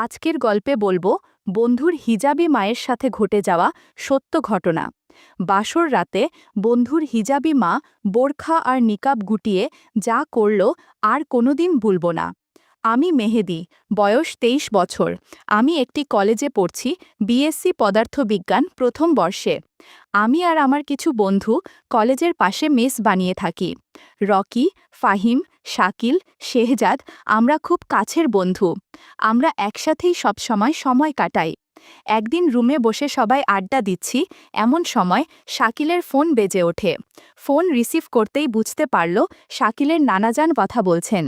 আজকের গল্পে বলবো বন্ধুর হিজাবি মায়ের সাথে ঘটে যাওয়া সত্য ঘটনা। বাসর রাতে বন্ধুর হিজাবি মা বোরখা আর নিকাব গুটিয়ে যা করল আর কোনোদিন ভুলব না। আমি মেহেদি, বয়স ২৩ বছর। আমি একটি কলেজে পড়ছি, বিএসসি পদার্থবিজ্ঞান প্রথম বর্ষে। আমি আর আমার কিছু বন্ধু কলেজের পাশে মেস বানিয়ে থাকি। রকি, ফাহিম, শাকিল, শেহজাদ আমরা খুব কাছের বন্ধু। আমরা একসাথেই সবসময় সময় কাটাই। একদিন রুমে বসে সবাই আড্ডা দিচ্ছি, এমন সময় শাকিলের ফোন বেজে ওঠে। ফোন রিসিভ করতেই বুঝতে পারল শাকিলের নানাজান কথা বলছেন।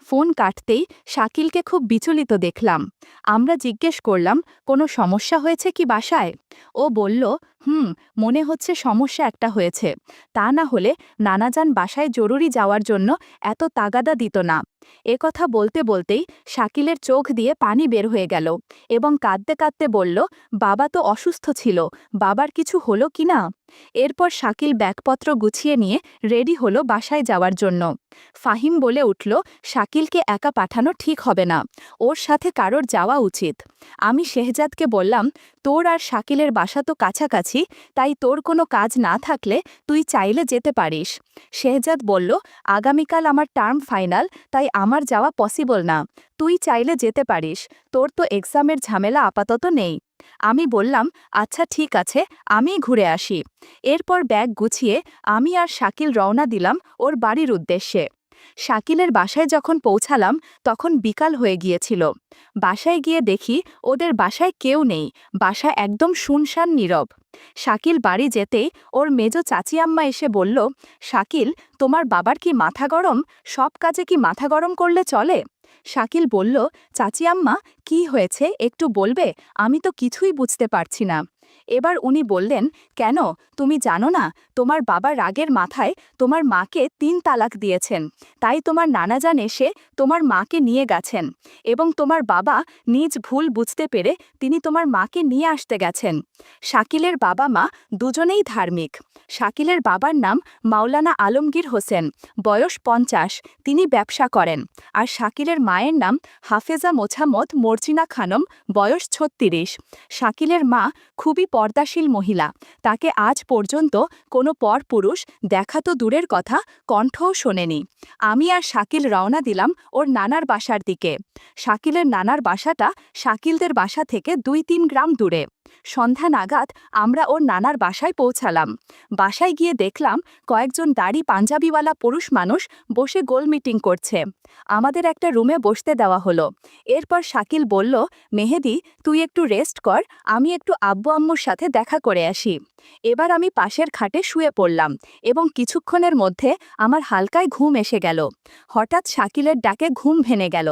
ফোন কাটতেই শাকিলকে খুব বিচলিত দেখলাম। আমরা জিজ্ঞেস করলাম, কোনো সমস্যা হয়েছে কি বাসায়? ও বলল, মনে হচ্ছে সমস্যা একটা হয়েছে। তা না হলে নানাজান বাসায় জরুরি যাওয়ার জন্য এত তাগাদা দিত না। কথা বলতে বলতেই শাকিলের চোখ দিয়ে পানি বের হয়ে গেল এবং কাঁদতে কাঁদতে বলল, বাবা তো অসুস্থ ছিল, বাবার কিছু হলো কি না? এরপর শাকিল ব্যাগপত্র গুছিয়ে নিয়ে রেডি হলো বাসায় যাওয়ার জন্য। ফাহিম বলে উঠল, শাকিলকে একা পাঠানো ঠিক হবে না, ওর সাথে কারোর যাওয়া উচিত। আমি শেহজাদকে বললাম, তোর আর শাকিলের বাসা তো কাছাকাছি, তাই তোর কোনো কাজ না থাকলে তুই চাইলে যেতে পারিস। শেহজাদ বলল, আগামীকাল আমার টার্ম ফাইনাল, তাই আমার যাওয়া পসিবল না। তুই চাইলে যেতে পারিস, তোর তো এক্সামের ঝামেলা আপাতত নেই। আমি বললাম, আচ্ছা ঠিক আছে, আমিই ঘুরে আসি। এরপর ব্যাগ গুছিয়ে আমি আর শাকিল রওনা দিলাম ওর বাড়ির উদ্দেশ্যে। শাকিলের বাসায় যখন পৌঁছালাম তখন বিকাল হয়ে গিয়েছিল। বাসায় গিয়ে দেখি ওদের বাসায় কেউ নেই, বাসা একদম শুনশান নীরব। শাকিল বাড়ি যেতেই ওর মেজ চাচি আম্মা এসে বলল, শাকিল, তোমার বাবার কি মাথা গরম? সব কাজে কি মাথা গরম করলে চলে? শাকিল বলল, চাচি আম্মা, কি হয়েছে একটু বলবে? আমি তো কিছুই বুঝতে পারছি না। এবার উনি বললেন, কেন তুমি জানো না, তোমার বাবা রাগের মাথায় তোমার মাকে ৩ তালাক দিয়েছেন, তাই তোমার নানাজান এসে তোমার মাকে নিয়ে গেছেন এবং তোমার বাবা নিজ ভুল বুঝতে পেরে তিনি তোমার মাকে নিয়ে আসতে গেছেন। শাকিলের বাবা মা দুজনেই ধার্মিক। শাকিলের বাবার নাম মাওলানা আলমগীর হোসেন, বয়স ৫০, তিনি ব্যবসা করেন। আর শাকিলের মায়ের নাম হাফেজা মোছাম্মদ মর্জিনা খানম, বয়স ৩৬। শাকিলের মা খুবই পর্দাশীল মহিলা, তাকে আজ পর্যন্ত কোনো পরপুরুষ দেখা তো দূরের কথা, কণ্ঠও শোনেনি। আমি আর শাকিল রওনা দিলাম ওর নানার বাসার দিকে। শাকিলের নানার বাসাটা শাকিলদের বাসা থেকে ২-৩ গ্রাম দূরে। সন্ধ্যা নাগাদ আমরা ওর নানার বাসায় পৌঁছালাম। বাসায় গিয়ে দেখলাম কয়েকজন দাড়ি পাঞ্জাবিওয়ালা পুরুষ মানুষ বসে গোল মিটিং করছে। আমাদের একটা রুমে বসতে দেওয়া হলো। এরপর শাকিল বলল, মেহেদি, তুই একটু রেস্ট কর, আমি একটু আব্বু আম্মুর সাথে দেখা করে আসি। এবার আমি পাশের খাটে শুয়ে পড়লাম এবং কিছুক্ষণের মধ্যে আমার হালকায় ঘুম এসে গেল। হঠাৎ শাকিলের ডাকে ঘুম ভেঙে গেল।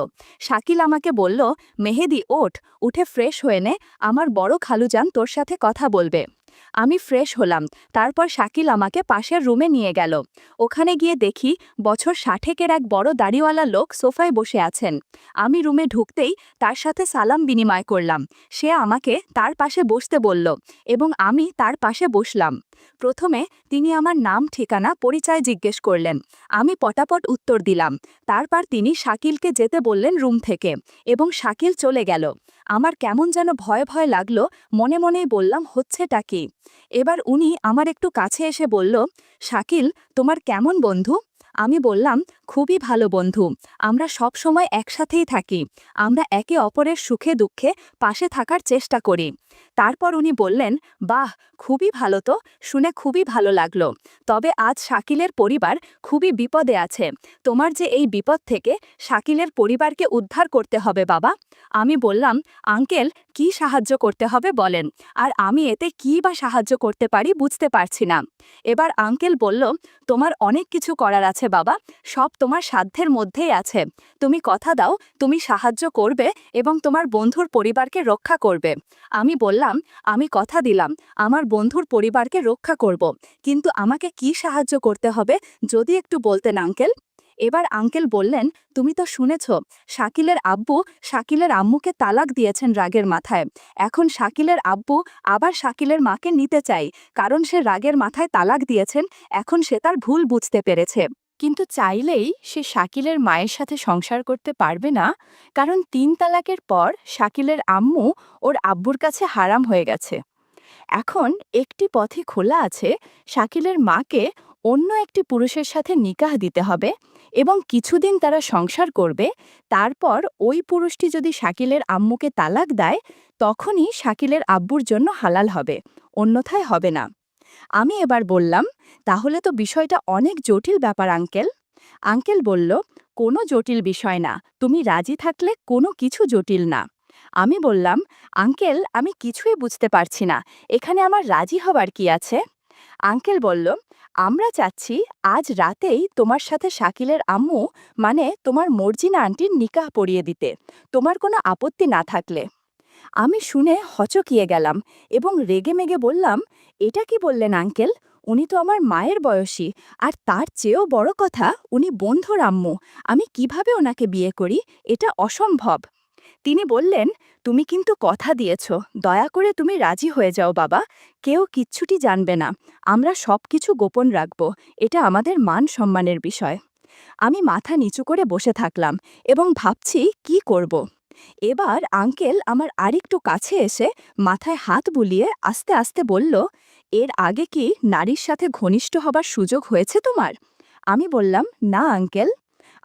শাকিল আমাকে বলল, মেহেদি ওঠ, উঠে ফ্রেশ হয়ে নে, আমার বড় খালুজান তোর সাথে কথা বলবে। আমি ফ্রেশ হলাম। তারপর শাকিল আমাকে পাশের রুমে নিয়ে গেল। ওখানে গিয়ে দেখি বছর ৬০-এর এক বড় দাড়িওয়ালা লোক সোফায় বসে আছেন। আমি রুমে ঢুকতেই তার সাথে সালাম বিনিময় করলাম। সে আমাকে তার পাশে বসতে বলল এবং আমি তার পাশে বসলাম। প্রথমে তিনি আমার নাম, ঠিকানা, পরিচয় জিজ্ঞেস করলেন। আমি পটাপট উত্তর দিলাম। তারপর তিনি শাকিলকে যেতে বললেন রুম থেকে এবং শাকিল চলে গেল। আমার কেমন যেন ভয় ভয় লাগলো, মনে মনেই বললাম, হচ্ছেটা কি? এবার উনি আমার একটু কাছে এসে বলল, শাকিল, তোমার কেমন বন্ধু? আমি বললাম, খুবই ভালো বন্ধু, আমরা সব সময় একসাথেই থাকি, আমরা একে অপরের সুখে দুঃখে পাশে থাকার চেষ্টা করি। তারপর উনি বললেন, বাহ, খুবই ভালো, তো শুনে খুবই ভালো লাগলো। তবে আজ শাকিলের পরিবার খুবই বিপদে আছে, তোমার যে এই বিপদ থেকে শাকিলের পরিবারকে উদ্ধার করতে হবে বাবা। আমি বললাম, আঙ্কেল, কি সাহায্য করতে হবে বলেন, আর আমি এতে কী বা সাহায্য করতে পারি বুঝতে পারছি না। এবার আঙ্কেল বলল, তোমার অনেক কিছু করার আছে বাবা, সব তোমার সাধ্যের মধ্যেই আছে। তুমি কথা দাও, তুমি সাহায্য করবে এবং তোমার বন্ধুর পরিবারকে রক্ষা করবে। আমি বললাম, আমি কথা দিলাম আমার বন্ধুর পরিবারকে রক্ষা করব, কিন্তু আমাকে কি সাহায্য করতে হবে যদি একটু বলতেন আঙ্কেল। এবার আঙ্কেল বললেন, তুমি তো শুনেছ, শাকিলের আব্বু শাকিলের আম্মুকে তালাক দিয়েছেন রাগের মাথায়। এখন শাকিলের আব্বু আবার শাকিলের মাকে নিতে চাই, কারণ সে রাগের মাথায় তালাক দিয়েছেন, এখন সে তার ভুল বুঝতে পেরেছে। কিন্তু চাইলেই সে শাকিলের মায়ের সাথে সংসার করতে পারবে না, কারণ ৩ তালাকের পর শাকিলের আম্মু ওর আব্বুর কাছে হারাম হয়ে গেছে। এখন একটি পথই খোলা আছে, শাকিলের মাকে অন্য একটি পুরুষের সাথে নিকাহ দিতে হবে এবং কিছুদিন তারা সংসার করবে। তারপর ওই পুরুষটি যদি শাকিলের আম্মুকে তালাক দেয়, তখনই শাকিলের আব্বুর জন্য হালাল হবে, অন্যথায় হবে না। আমি এবার বললাম, তাহলে তো বিষয়টা অনেক জটিল ব্যাপার আঙ্কেল। আঙ্কেল বলল, কোনো জটিল বিষয় না, তুমি রাজি থাকলে কোনো কিছু জটিল না। আমি বললাম, আঙ্কেল আমি কিছুই বুঝতে পারছি না, এখানে আমার রাজি হবার কি আছে? আঙ্কেল বলল, আমরা চাচ্ছি আজ রাতেই তোমার সাথে শাকিলের আম্মু মানে তোমার মর্জিনা আন্টির নিকাহ পড়িয়ে দিতে, তোমার কোনো আপত্তি না থাকলে। আমি শুনে হচকিয়ে গেলাম এবং রেগেমেগে বললাম, এটা কি বললেন আঙ্কেল? উনি তো আমার মায়ের বয়সী, আর তার চেয়েও বড় কথা উনি বন্ধুর আম্মু। আমি কিভাবে ওনাকে বিয়ে করি? এটা অসম্ভব। তিনি বললেন, তুমি কিন্তু কথা দিয়েছ, দয়া করে তুমি রাজি হয়ে যাও বাবা, কেউ কিচ্ছুটি জানবে না, আমরা সব কিছু গোপন রাখব, এটা আমাদের মান সম্মানের বিষয়। আমি মাথা নিচু করে বসে থাকলাম এবং ভাবছি কি করব। এবার আঙ্কেল আমার আরেকটু কাছে এসে মাথায় হাত বুলিয়ে আস্তে আস্তে বলল, এর আগে কি নারীর সাথে ঘনিষ্ঠ হবার সুযোগ হয়েছে তোমার? আমি বললাম, না আঙ্কেল।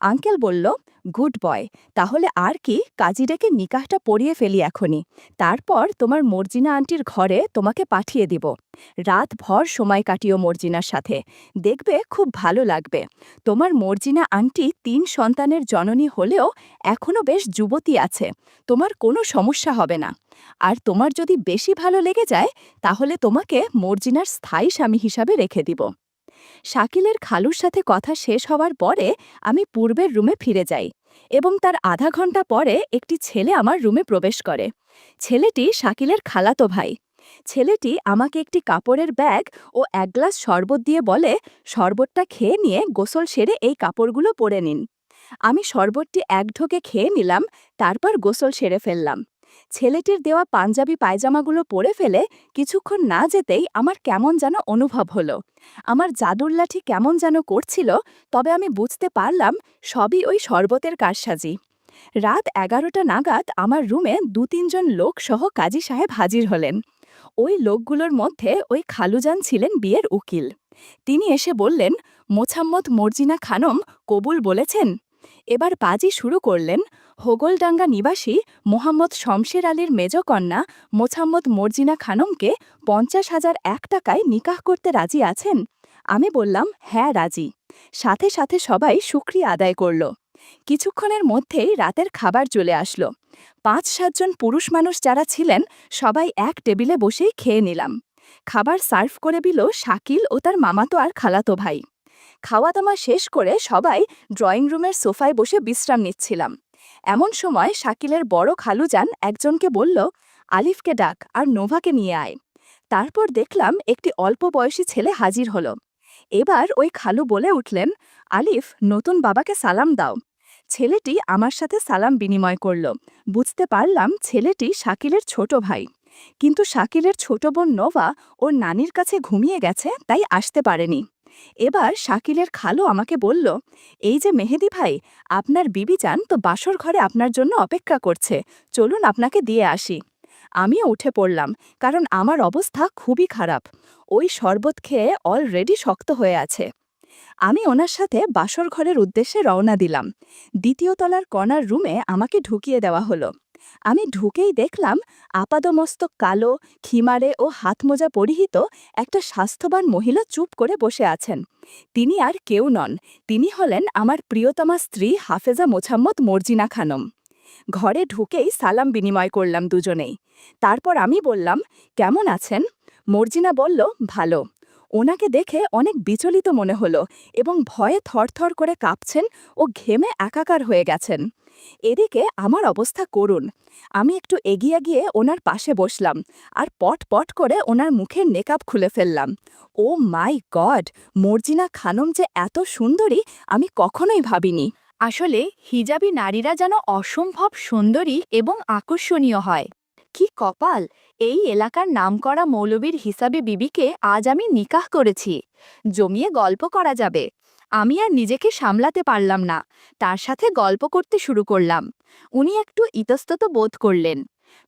আঙ্কেল বলল, গুড বয়, তাহলে আর কি, কাজী ডেকে নিকাহটা পড়িয়ে ফেলি এখনই, তারপর তোমার মর্জিনা আন্টির ঘরে তোমাকে পাঠিয়ে দিব। রাত ভর সময় কাটিও মর্জিনার সাথে, দেখবে খুব ভালো লাগবে। তোমার মর্জিনা আন্টি ৩ সন্তানের জননী হলেও এখনও বেশ যুবতী আছে, তোমার কোনো সমস্যা হবে না। আর তোমার যদি বেশি ভালো লেগে যায়, তাহলে তোমাকে মর্জিনার স্থায়ী স্বামী হিসাবে রেখে দিব। শাকিলের খালুর সাথে কথা শেষ হওয়ার পরে আমি পূর্বের রুমে ফিরে যাই এবং তার আধা ঘন্টা পরে একটি ছেলে আমার রুমে প্রবেশ করে। ছেলেটি শাকিলের খালাতো ভাই। ছেলেটি আমাকে একটি কাপড়ের ব্যাগ ও ১ গ্লাস শরবত দিয়ে বলে, শরবতটা খেয়ে নিয়ে গোসল সেরে এই কাপড়গুলো পরে নিন। আমি শরবতটি এক ঢোকে খেয়ে নিলাম, তারপর গোসল সেরে ফেললাম। ছেলেটির দেওয়া পাঞ্জাবি পায়জামাগুলো পরে ফেলে কিছুক্ষণ না যেতেই আমার কেমন যেন অনুভব হলো। আমার জাদুর লাঠি কেমন যেন করছিল, তবে আমি বুঝতে পারলাম সবই ওই শরবতের কারসাজি। রাত ১১টা নাগাদ আমার রুমে ২-৩ জন লোক সহ কাজী সাহেব হাজির হলেন। ওই লোকগুলোর মধ্যে ওই খালুজান ছিলেন বিয়ের উকিল। তিনি এসে বললেন, মোছাম্মদ মর্জিনা খানম কবুল বলেছেন। এবার বাজি শুরু করলেন। হোগলডাঙ্গা নিবাসী মোহাম্মদ শমশের আলীর মেজকন্যা মোছাম্মদ মর্জিনা খানমকে ৫০,০০০ টাকায় নিকাহ করতে রাজি আছেন? আমি বললাম, হ্যাঁ রাজি। সাথে সাথে সবাই শুকরিয়া আদায় করল। কিছুক্ষণের মধ্যেই রাতের খাবার চলে আসলো। ৫-৭ জন পুরুষ মানুষ যারা ছিলেন সবাই এক টেবিলে বসেই খেয়ে নিলাম। খাবার সার্ভ করে দিল শাকিল ও তার মামাতো আর খালাতো ভাই। খাওয়া দাওয়া শেষ করে সবাই ড্রয়িং রুমের সোফায় বসে বিশ্রাম নিচ্ছিলাম। এমন সময় শাকিলের বড় খালুজান একজনকে বলল, আলিফকে ডাক আর নোভাকে নিয়ে আয়। তারপর দেখলাম একটি অল্প বয়সী ছেলে হাজির হলো। এবার ওই খালু বলে উঠলেন, আলিফ, নতুন বাবাকে সালাম দাও। ছেলেটি আমার সাথে সালাম বিনিময় করল। বুঝতে পারলাম ছেলেটি শাকিলের ছোট ভাই। কিন্তু শাকিলের ছোট বোন নোভা ওর নানির কাছে ঘুমিয়ে গেছে, তাই আসতে পারেনি। এবার শাকিলের খালু আমাকে বলল, এই যে মেহেদি ভাই, আপনার বিবি যান তো বাসর ঘরে আপনার জন্য অপেক্ষা করছে, চলুন আপনাকে দিয়ে আসি। আমিও উঠে পড়লাম, কারণ আমার অবস্থা খুবই খারাপ। ওই শরবত খেয়ে অলরেডি শক্ত হয়ে আছে। আমি ওনার সাথে বাসর ঘরের উদ্দেশ্যে রওনা দিলাম। ২য় তলার কর্নার রুমে আমাকে ঢুকিয়ে দেওয়া হলো। আমি ঢুকেই দেখলাম আপাদমস্তক কালো, খিমারে ও হাতমোজা পরিহিত একটা স্বাস্থ্যবান মহিলা চুপ করে বসে আছেন। তিনি আর কেউ নন, তিনি হলেন আমার প্রিয়তমা স্ত্রী হাফেজা মোছাম্মদ মর্জিনা খানম। ঘরে ঢুকেই সালাম বিনিময় করলাম দুজনেই। তারপর আমি বললাম, কেমন আছেন? মর্জিনা বলল, ভালো। ওনাকে দেখে অনেক বিচলিত মনে হলো এবং ভয়ে থরথর করে কাঁপছেন ও ঘেমে একাকার হয়ে গেছেন। এদিকে আমার অবস্থা করুণ। আমি একটু এগিয়ে গিয়ে ওনার পাশে বসলাম আর পট পট করে ওনার মুখের নেকাব খুলে ফেললাম। ও মাই গড, মর্জিনা খানম যে এত সুন্দরী আমি কখনোই ভাবিনি। আসলে হিজাবি নারীরা যেন অসম্ভব সুন্দরী এবং আকর্ষণীয় হয়। কি কপাল, এই এলাকার নামকরা মৌলবীর হিসাবে বিবিকে আজ আমি নিকাহ করেছি। জমিয়ে গল্প করা যাবে। আমি আর নিজেকে সামলাতে পারলাম না, তার সাথে গল্প করতে শুরু করলাম। উনি একটু ইতস্তত বোধ করলেন।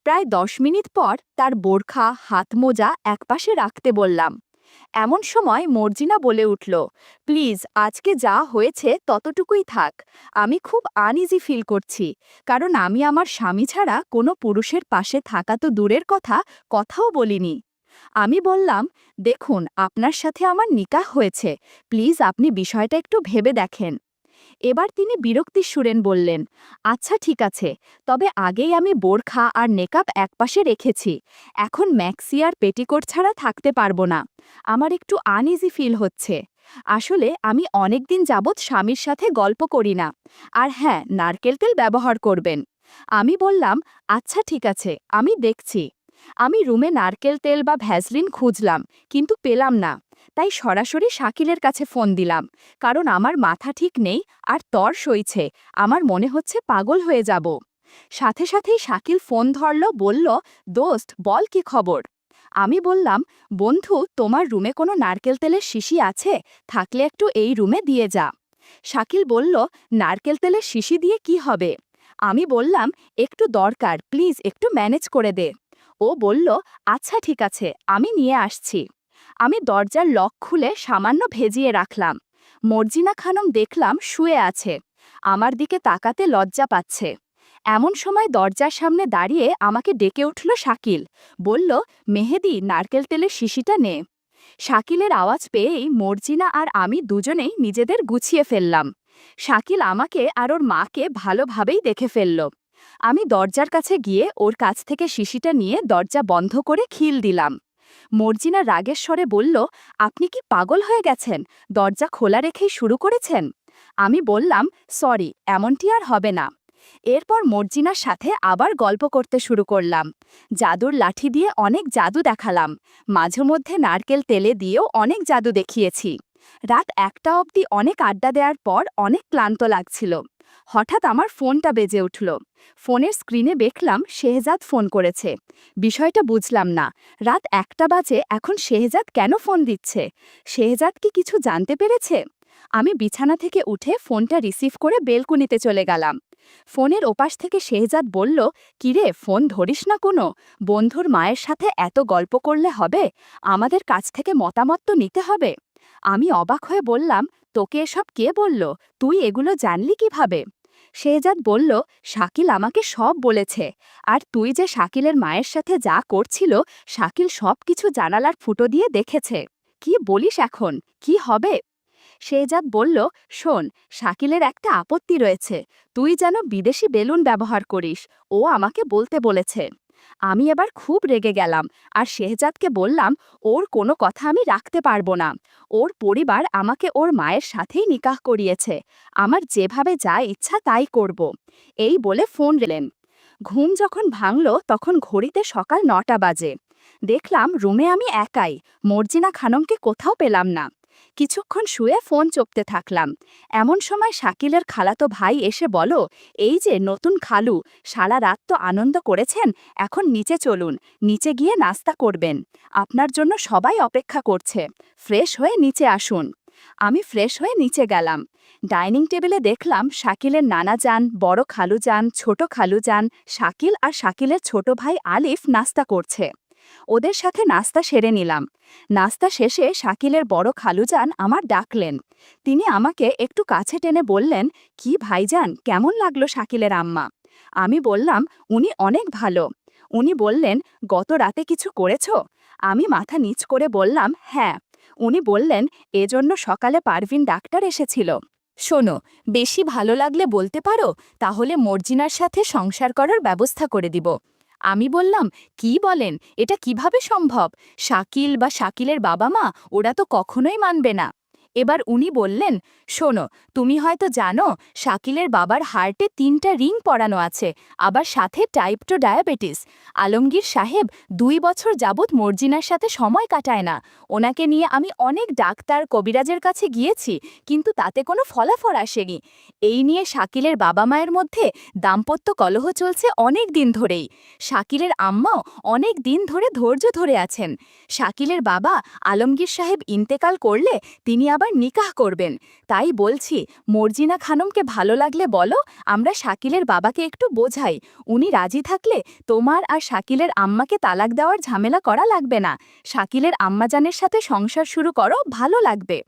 প্রায় 10 মিনিট পর তার বোরখা হাত মোজা একপাশে রাখতে বললাম। এমন সময় মর্জিনা বলে উঠল, প্লিজ আজকে যা হয়েছে ততটুকুই থাক। আমি খুব আনইজি ফিল করছি, কারণ আমি আমার স্বামী ছাড়া কোনো পুরুষের পাশে থাকা তো দূরের কথা, কথাও বলিনি। আমি বললাম, দেখুন আপনার সাথে আমার নিকাহ হয়েছে, প্লিজ আপনি বিষয়টা একটু ভেবে দেখেন। এবার তিনি বিরক্তির সুরেন বললেন, আচ্ছা ঠিক আছে, তবে আগেই আমি বোরখা আর নেকাব একপাশে রেখেছি, এখন ম্যাক্সি আর পেটিকোট ছাড়া থাকতে পারবো না। আমার একটু আনইজি ফিল হচ্ছে। আসলে আমি অনেকদিন যাবৎ স্বামীর সাথে গল্প করি না। আর হ্যাঁ, নারকেল তেল ব্যবহার করবেন। আমি বললাম, আচ্ছা ঠিক আছে, আমি দেখছি। আমি রুমে নারকেল তেল বা ভ্যাসলিন খুঁজলাম, কিন্তু পেলাম না। তাই সরাসরি শাকিলের কাছে ফোন দিলাম, কারণ আমার মাথা ঠিক নেই আর তর সইছে, আমার মনে হচ্ছে পাগল হয়ে যাব। সাথে সাথেই শাকিল ফোন ধরল, বলল, দোস্ত বল কি খবর। আমি বললাম, বন্ধু তোমার রুমে কোনো নারকেল তেলের শিশি আছে, থাকলে একটু এই রুমে দিয়ে যা। শাকিল বলল, নারকেল তেলের শিশি দিয়ে কি হবে। আমি বললাম, একটু দরকার, প্লিজ একটু ম্যানেজ করে দে। ও বলল, আচ্ছা ঠিক আছে, আমি নিয়ে আসছি। আমি দরজার লক খুলে সামান্য ভেজিয়ে রাখলাম। মর্জিনা খানম দেখলাম শুয়ে আছে, আমার দিকে তাকাতে লজ্জা পাচ্ছে। এমন সময় দরজার সামনে দাঁড়িয়ে আমাকে ডেকে উঠল শাকিল, বলল, মেহেদি নারকেল তেলের শিশিটা নে। শাকিলের আওয়াজ পেয়েই মর্জিনা আর আমি দুজনেই নিজেদের গুছিয়ে ফেললাম। শাকিল আমাকে আর ওর মাকে ভালোভাবেই দেখে ফেলল। আমি দরজার কাছে গিয়ে ওর কাছ থেকে শিশিটা নিয়ে দরজা বন্ধ করে খিল দিলাম। মর্জিনা রাগের স্বরে বলল, আপনি কি পাগল হয়ে গেছেন, দরজা খোলা রেখেই শুরু করেছেন। আমি বললাম, সরি, এমনটি আর হবে না। এরপর মর্জিনার সাথে আবার গল্প করতে শুরু করলাম। জাদুর লাঠি দিয়ে অনেক জাদু দেখালাম, মাঝে মধ্যে নারকেল তেলে দিয়েও অনেক জাদু দেখিয়েছি। রাত 1টা অবধি অনেক আড্ডা দেওয়ার পর অনেক ক্লান্ত লাগছিল। হঠাৎ আমার ফোনটা বেজে উঠল। ফোনের স্ক্রিনে দেখলাম শেহজাদ ফোন করেছে। বিষয়টা বুঝলাম না, রাত 1টা বাজে, এখন শেহজাদ কেন ফোন দিচ্ছে। শেহজাদ কি কিছু জানতে পেরেছে। আমি বিছানা থেকে উঠে ফোনটা রিসিভ করে বেলকুনিতে চলে গেলাম। ফোনের ওপাশ থেকে শেহজাদ বলল, কিরে ফোন ধরিস না কোনো, বন্ধুর মায়ের সাথে এত গল্প করলে হবে, আমাদের কাছ থেকে মতামত তো নিতে হবে। আমি অবাক হয়ে বললাম, তোকে এসব কে বলল, তুই এগুলো জানলি কিভাবে। শেহজাদ বলল, শাকিল আমাকে সব বলেছে, আর তুই যে শাকিলের মায়ের সাথে যা করছিল, শাকিল সব কিছু জানালার ফুটো দিয়ে দেখেছে। কি বলিস এখন, কি হবে। শেহজাদ বলল, শোন, শাকিলের একটা আপত্তি রয়েছে, তুই যেন বিদেশি বেলুন ব্যবহার করিস, ও আমাকে বলতে বলেছে। আমি এবার খুব রেগে গেলাম আর শেহজাদকে বললাম, ওর কোনো কথা আমি রাখতে পারবো না। ওর পরিবার আমাকে ওর মায়ের সাথেই নিকাহ করিয়েছে, আমার যেভাবে যা ইচ্ছা তাই করব। এই বলে ফোন রেলেন। ঘুম যখন ভাঙল তখন ঘড়িতে সকাল 9টা বাজে। দেখলাম রুমে আমি একাই, মর্জিনা খানমকে কোথাও পেলাম না। কিছুক্ষণ শুয়ে ফোন চপতে থাকলাম। এমন সময় শাকিলের খালাতো ভাই এসে বলো, এই যে নতুন খালু, সারা রাত তো আনন্দ করেছেন, এখন নিচে চলুন, নিচে গিয়ে নাস্তা করবেন, আপনার জন্য সবাই অপেক্ষা করছে, ফ্রেশ হয়ে নিচে আসুন। আমি ফ্রেশ হয়ে নিচে গেলাম। ডাইনিং টেবিলে দেখলাম শাকিলের নানা যান, বড় খালু যান, ছোট খালু যান, শাকিল আর শাকিলের ছোট ভাই আলিফ নাস্তা করছে। ওদের সাথে নাস্তা সেরে নিলাম। নাস্তা শেষে শাকিলের বড় খালুজান আমার ডাকলেন। তিনি আমাকে একটু কাছে টেনে বললেন, কি ভাইজান, কেমন লাগলো শাকিলের আম্মা। আমি বললাম, উনি অনেক ভালো। উনি বললেন, গত রাতে কিছু করেছ। আমি মাথা নিচ করে বললাম, হ্যাঁ। উনি বললেন, এজন্য সকালে পারভিন ডাক্তার এসেছিল। শোনো, বেশি ভালো লাগলে বলতে পারো, তাহলে মর্জিনার সাথে সংসার করার ব্যবস্থা করে দিব। আমি বললাম, কি বলেন, এটা কিভাবে সম্ভব, শাকিল বা শাকিলের বাবা মা ওরা তো কখনোই মানবে না। এবার উনি বললেন, শোনো, তুমি হয়তো জানো শাকিলের বাবার হার্টে 3টা রিং পরানো আছে, আবার সাথে টাইপ 2 ডায়াবেটিস। আলমগীর সাহেব 2 বছর যাবৎ মর্জিনার সাথে সময় কাটায় না। ওনাকে নিয়ে আমি অনেক ডাক্তার কবিরাজের কাছে গিয়েছি, কিন্তু তাতে কোনো ফলাফল আসেনি। এই নিয়ে শাকিলের বাবা মায়ের মধ্যে দাম্পত্য কলহ চলছে অনেক দিন ধরেই। শাকিলের আম্মাও অনেক দিন ধরে ধৈর্য ধরে আছেন। শাকিলের বাবা আলমগীর সাহেব ইন্তেকাল করলে তিনি আবার নিকাহ করবেন। তাই বলছি, মর্জিনা খানমকে ভালো লাগলে বলো, আমরা শাকিলের বাবাকে একটু বোঝাই। উনি রাজি থাকলে তোমার আর শাকিলের আম্মাকে তালাক দেওয়ার ঝামেলা করা লাগবে না। শাকিলের আম্মাজানের সাথে সংসার শুরু করো, ভালো লাগবে।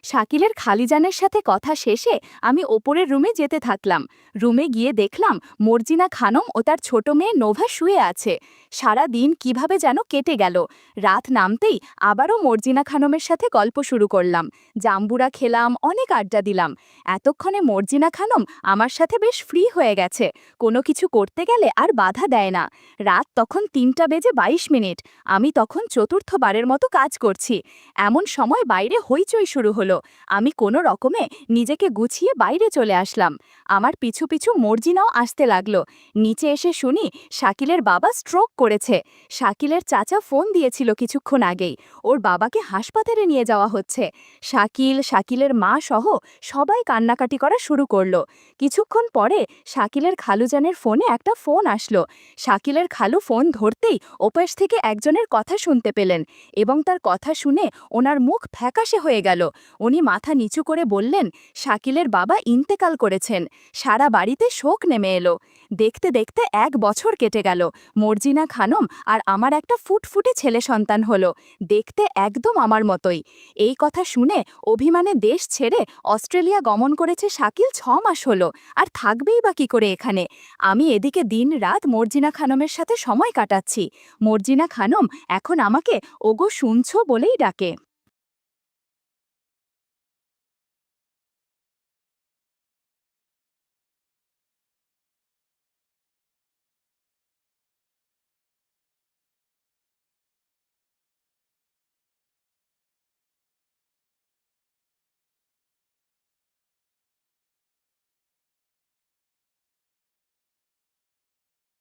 শাকিলের খালিজানের সাথে কথা শেষে আমি ওপরের রুমে যেতে থাকলাম। রুমে গিয়ে দেখলাম মর্জিনা খানম ও তার ছোট মেয়ে নোভা শুয়ে আছে। সারা দিন কিভাবে যেন কেটে গেল। রাত নামতেই আবারও মর্জিনা খানমের সাথে গল্প শুরু করলাম। জাম্বুরা খেলাম, অনেক আড্ডা দিলাম। এতক্ষণে মর্জিনা খানম আমার সাথে বেশ ফ্রি হয়ে গেছে। কোনো কিছু করতে গেলে আর বাধা দেয় না। রাত তখন 3:22। আমি তখন চতুর্থবারের মতো কাজ করছি। এমন সময় বাইরে হইচই শুরু হলো। আমি কোনো রকমে নিজেকে গুছিয়ে বাইরে চলে আসলাম। আমার পিছু পিছু মর্জিনাও আসতে লাগলো। নিচে এসে শুনি শাকিলের বাবা স্ট্রোক করেছে। শাকিলের চাচা ফোন দিয়েছিল কিছুক্ষণ আগেই। ওর বাবাকে হাসপাতালে নিয়ে যাওয়া হচ্ছে। শাকিলের মা সহ সবাই কান্নাকাটি করা শুরু করলো। কিছুক্ষণ পরে শাকিলের খালুজানের ফোনে একটা ফোন আসলো। শাকিলের খালু ফোন ধরতেই ওপাশ থেকে একজনের কথা শুনতে পেলেন, এবং তার কথা শুনে ওনার মুখ ফ্যাকাশে হয়ে গেল। উনি মাথা নিচু করে বললেন, শাকিলের বাবা ইন্তেকাল করেছেন। সারা বাড়িতে শোক নেমে এলো। দেখতে দেখতে 1 বছর কেটে গেল। মর্জিনা খানম আর আমার একটা ফুটফুটে ছেলে সন্তান হলো, দেখতে একদম আমার মতোই। এই কথা শুনে অভিমানে দেশ ছেড়ে অস্ট্রেলিয়া গমন করেছে শাকিল 6 মাস হলো, আর থাকবেই বা কি করে এখানে। আমি এদিকে দিন রাত মর্জিনা খানমের সাথে সময় কাটাচ্ছি। মর্জিনা খানম এখন আমাকে ওগো শুনছো বলেই ডাকে।